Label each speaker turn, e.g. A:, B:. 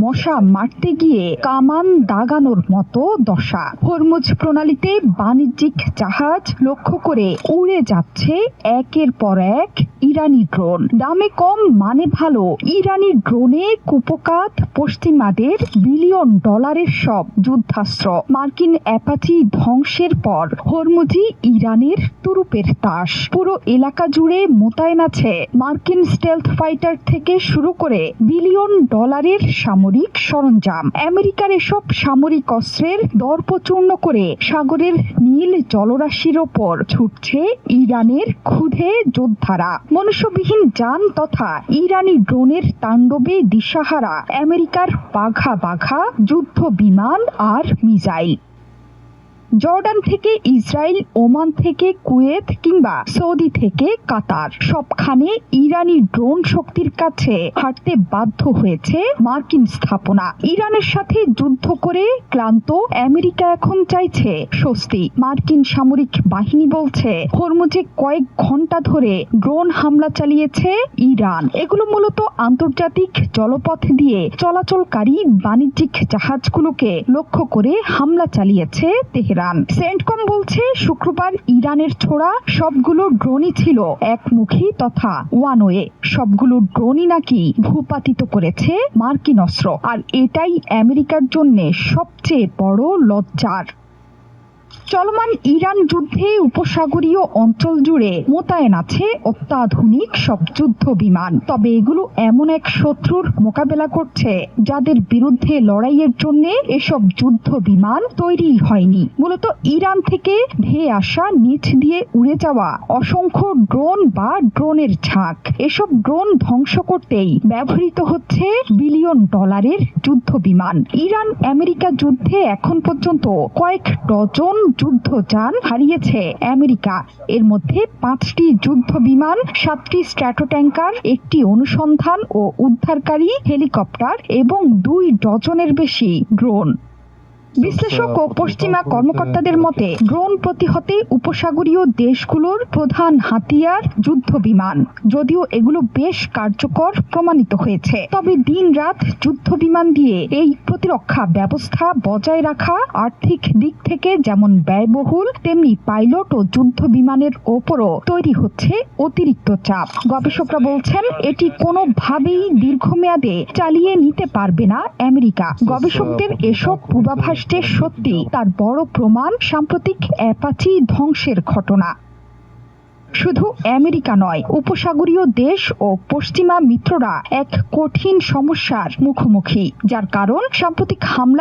A: মশা মারতে গিয়ে কামান দাগানোর মতো দশা। হরমুজ প্রণালীতে বাণিজ্যিক জাহাজ লক্ষ্য করে উড়ে যাচ্ছে একের পর এক ইরানি ড্রোন। দামে কম মানে ভালো ইরানি ড্রোনে কুপকাত পশ্চিমাদের বিলিয়ন ডলারের সব যুদ্ধাস্ত্র। মার্কিন অ্যাপাচি ধ্বংসের পর হরমুজি ইরানের তুরুপের তাস। পুরো এলাকা জুড়ে মোতায়েন আছে মার্কিন স্টেলথ ফাইটার থেকে শুরু করে বিলিয়ন ডলারের সামরিক সরঞ্জাম। আমেরিকার এসব সামরিক অস্ত্রের দর্পচূর্ণ করে সাগরের নীল জলরাশির ওপর ছুটছে ইরানের ক্ষুধে যোদ্ধারা। মনুষ্যবিহীন যান তথা ইরানি ড্রোনের তাণ্ডবে দিশাহারা আমেরিকার বাঘা বাঘা যুদ্ধ বিমান আর মিসাইল। জর্ডান থেকে ইসরায়েল, ওমান থেকে কুয়েত কিংবা সৌদি থেকে কাতার, সবখানে ইরানি ড্রোন শক্তির কাছে হারতে বাধ্য হয়েছে মার্কিন স্থাপনা। ইরানের সাথে যুদ্ধ করে ক্লান্ত আমেরিকা এখন চাইছে স্বস্তি। মার্কিন সামরিক বাহিনী বলছে হরমুজে কয়েক ঘন্টা ধরে ড্রোন হামলা চালিয়েছে ইরান। এগুলো মূলত আন্তর্জাতিক জলপথ দিয়ে চলাচলকারী বাণিজ্যিক জাহাজগুলোকে লক্ষ্য করে হামলা চালিয়েছে তেহরান। সেন্টকম বলছে শুক্রবার ইরানের ছোড়া সবগুলো ড্রোনই ছিল একমুখী তথা ওয়ানওয়ে। সবগুলো ড্রোনই নাকি ভূপাতিত করেছে মার্কিন অস্ত্র, আর এটাই আমেরিকার জন্য সবচেয়ে বড় লজ্জার। চলমান ইরান যুদ্ধে উপসাগরীয় অঞ্চল জুড়ে মোতায়েন আছে অত্যাধুনিক সব যুদ্ধ বিমান। তবে এগুলো এমন এক শত্রুর মোকাবেলা করছে যাদের বিরুদ্ধে লড়াইয়ের জন্য এসব যুদ্ধ বিমান তৈরি হয়নি। মূলত ইরান থেকে ধেয়ে আসা নিচ দিয়ে উড়ে যাওয়া অসংখ্য ড্রোন বা ড্রোনের ঝাঁক। এসব ড্রোন ধ্বংস করতেই ব্যবহৃত হচ্ছে বিলিয়ন ডলারের যুদ্ধ বিমান। ইরান আমেরিকা যুদ্ধে এখন পর্যন্ত কয়েক ডজন যুদ্ধযান হারিয়েছে আমেরিকা। এর মধ্যে 5টি যুদ্ধ বিমান, 7টি স্ট্র্যাটো ট্যাঙ্কার, 1টি অনুসন্ধান ও উদ্ধারকারী হেলিকপ্টার এবং 2 ডজনের বেশি ড্রোন। বিশ্লেষক ও পশ্চিমা কর্মকর্তাদের মতে ড্রোন প্রতিহতে উপসাগরীয় দেশগুলোর প্রধান হাতিয়ার যুদ্ধ বিমান। যদিও এগুলো বেশ কার্যকর প্রমাণিত হয়েছে, তবে দিন-রাত যুদ্ধ বিমান দিয়ে এই প্রতিরক্ষা ব্যবস্থা বজায় রাখা আর্থিক দিক থেকে যেমন ব্যয়বহুল, তেমনি পাইলট ও যুদ্ধ বিমানের ওপরও তৈরি হচ্ছে অতিরিক্ত চাপ। গবেষকরা বলছেন এটি কোনোভাবেই দীর্ঘমেয়াদে চালিয়ে নিতে পারবে না আমেরিকা। গবেষকদের এসব পূর্বাভাস যে সত্যি তার বড় প্রমাণ সাম্প্রতিক অ্যাপাচি ধ্বংসের ঘটনা। শুধু আমেরিকা নয়, উপসাগরীয় দেশ ও পশ্চিমা মিত্ররা এক কঠিন সমস্যার মুখোমুখি, যার কারণ সাম্প্রতিক হামলা